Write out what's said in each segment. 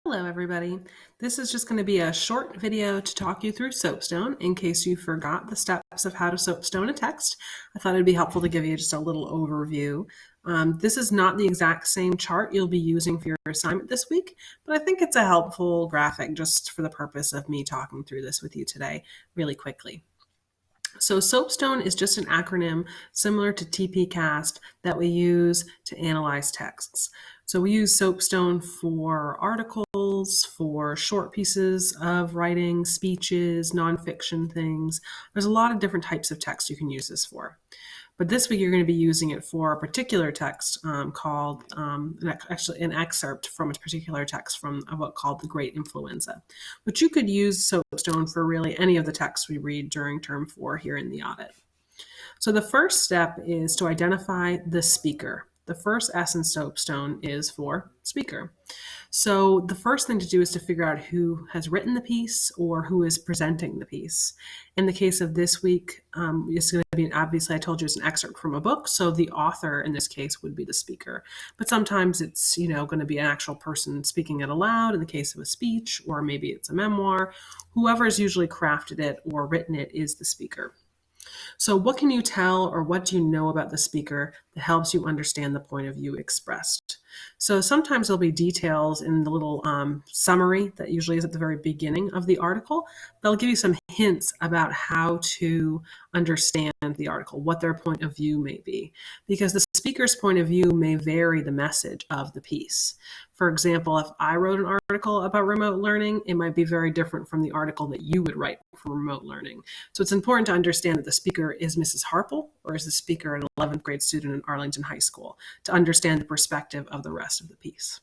Hello everybody. This is just going to be a short video to talk you through Soapstone in case you forgot the steps of how to Soapstone a text. I thought it'd be helpful to give you just a little overview. This is not the exact same chart you'll be using for your assignment this week, but I think it's a helpful graphic just for the purpose of me talking through this with you today really quickly. So Soapstone is just an acronym similar to TPCast that we use to analyze texts. So we use Soapstone for articles, for short pieces of writing, speeches, nonfiction things. There's a lot of different types of text you can use this for. But this week you're going to be using it for a particular text called, actually an excerpt from a particular text from a book called The Great Influenza. But you could use Soapstone for really any of the texts we read during term 4 here in the audit. So the first step is to identify the speaker. The first S in Soapstone is for speaker. So the first thing to do is to figure out who has written the piece or who is presenting the piece. In the case of this week, it's going to be, obviously I told you it's an excerpt from a book, so the author in this case would be the speaker. But sometimes it's, going to be an actual person speaking it aloud in the case of a speech, or maybe it's a memoir. Whoever's usually crafted it or written it is the speaker. So what can you tell or what do you know about the speaker that helps you understand the point of view expressed? So sometimes there'll be details in the little summary that usually is at the very beginning of the article. They'll give you some hints about how to understand the article, what their point of view may be, because the speaker's point of view may vary the message of the piece. For example, if I wrote an article about remote learning, it might be very different from the article that you would write for remote learning. So it's important to understand that the speaker is Mrs. Harple or is the speaker an 11th grade student in Arlington High School to understand the perspective of the rest of the piece.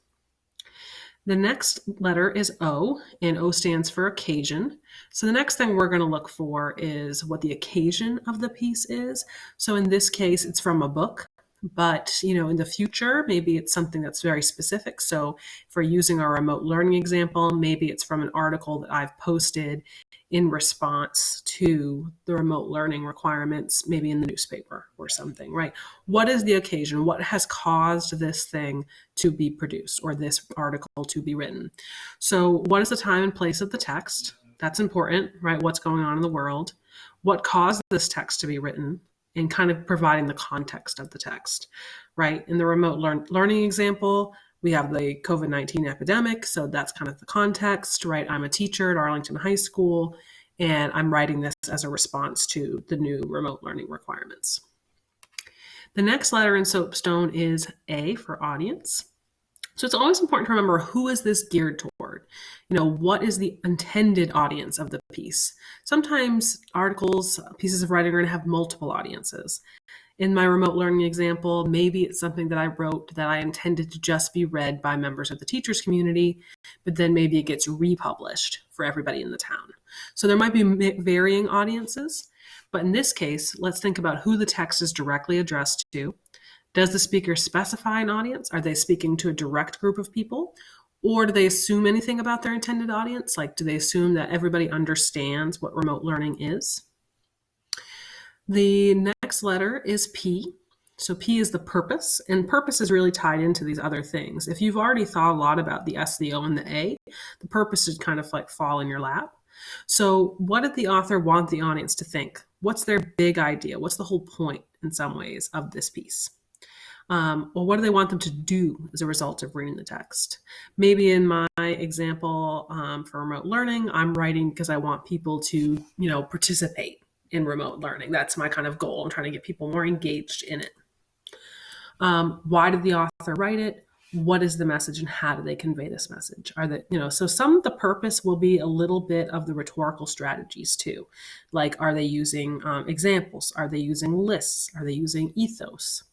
The next letter is O, and O stands for occasion. So the next thing we're going to look for is what the occasion of the piece is. So in this case, it's from a book. But, in the future, maybe it's something that's very specific. So if we're using our remote learning example, maybe it's from an article that I've posted in response to the remote learning requirements, maybe in the newspaper or something, right? What is the occasion? What has caused this thing to be produced or this article to be written? So what is the time and place of the text? That's important, right? What's going on in the world? What caused this text to be written? And kind of providing the context of the text, right? In the remote learning example, we have the COVID-19 epidemic, so that's kind of the context, right? I'm a teacher at Arlington High School, and I'm writing this as a response to the new remote learning requirements. The next letter in Soapstone is A for audience. So it's always important to remember, who is this geared toward? What is the intended audience of the piece? Sometimes articles, pieces of writing are going to have multiple audiences. In my remote learning example, maybe it's something that I wrote that I intended to just be read by members of the teachers community, but then maybe it gets republished for everybody in the town. So there might be varying audiences, but in this case, let's think about who the text is directly addressed to. Does the speaker specify an audience? Are they speaking to a direct group of people? Or do they assume anything about their intended audience? Like, do they assume that everybody understands what remote learning is? The next letter is P. So P is the purpose, and purpose is really tied into these other things. If you've already thought a lot about the S, the O, and the A, the purpose should kind of like fall in your lap. So what did the author want the audience to think? What's their big idea? What's the whole point, in some ways, of this piece? Or what do they want them to do as a result of reading the text? Maybe in my example for remote learning, I'm writing because I want people to, participate in remote learning. That's my kind of goal. I'm trying to get people more engaged in it. Why did the author write it? What is the message and how do they convey this message? So some of the purpose will be a little bit of the rhetorical strategies too. Like, are they using examples? Are they using lists? Are they using ethos?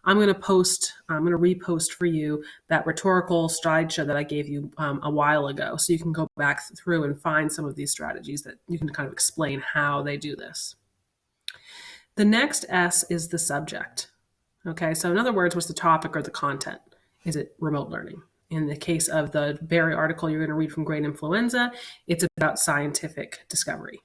I'm going to repost for you that rhetorical slideshow that I gave you a while ago. So you can go back through and find some of these strategies that you can kind of explain how they do this. The next S is the subject. Okay, so in other words, what's the topic or the content? Is it remote learning? In the case of the Barry article you're going to read from Great Influenza, it's about scientific discovery.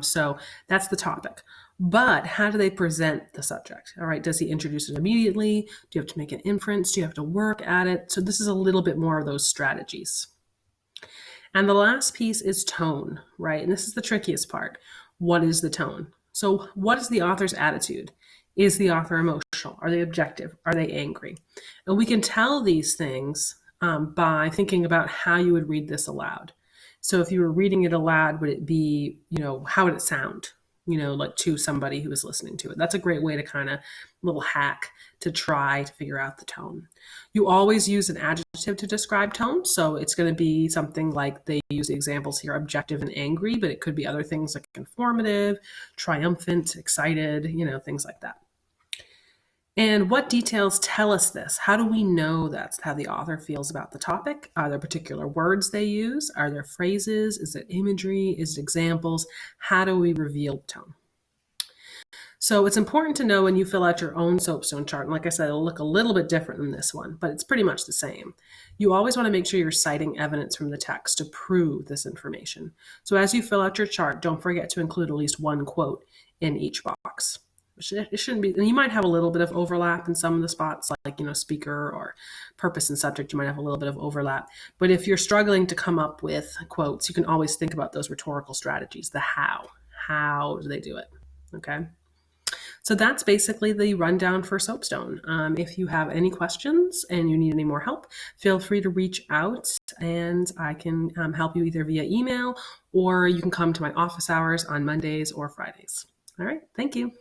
So that's the topic. But how do they present the subject? All right, does he introduce it immediately? Do you have to make an inference? Do you have to work at it? So this is a little bit more of those strategies. And the last piece is tone, right? And this is the trickiest part. What is the tone? So, what is the author's attitude? Is the author emotional? Are they objective? Are they angry? And we can tell these things by thinking about how you would read this aloud. So, if you were reading it aloud, would it be, how would it sound? Like to somebody who is listening to it. That's a great way to kind of little hack to try to figure out the tone. You always use an adjective to describe tone. So it's going to be something like they use the examples here, objective and angry, but it could be other things like informative, triumphant, excited, things like that. And what details tell us this? How do we know that's how the author feels about the topic? Are there particular words they use? Are there phrases? Is it imagery? Is it examples? How do we reveal tone? So it's important to know when you fill out your own Soapstone chart, and like I said, it'll look a little bit different than this one, but it's pretty much the same. You always want to make sure you're citing evidence from the text to prove this information. So as you fill out your chart, don't forget to include at least one quote in each box. It shouldn't be, and you might have a little bit of overlap in some of the spots, like, speaker or purpose and subject, you might have a little bit of overlap. But if you're struggling to come up with quotes, you can always think about those rhetorical strategies, the how. How do they do it? Okay. So that's basically the rundown for Soapstone. If you have any questions and you need any more help, feel free to reach out and I can help you either via email or you can come to my office hours on Mondays or Fridays. All right, thank you.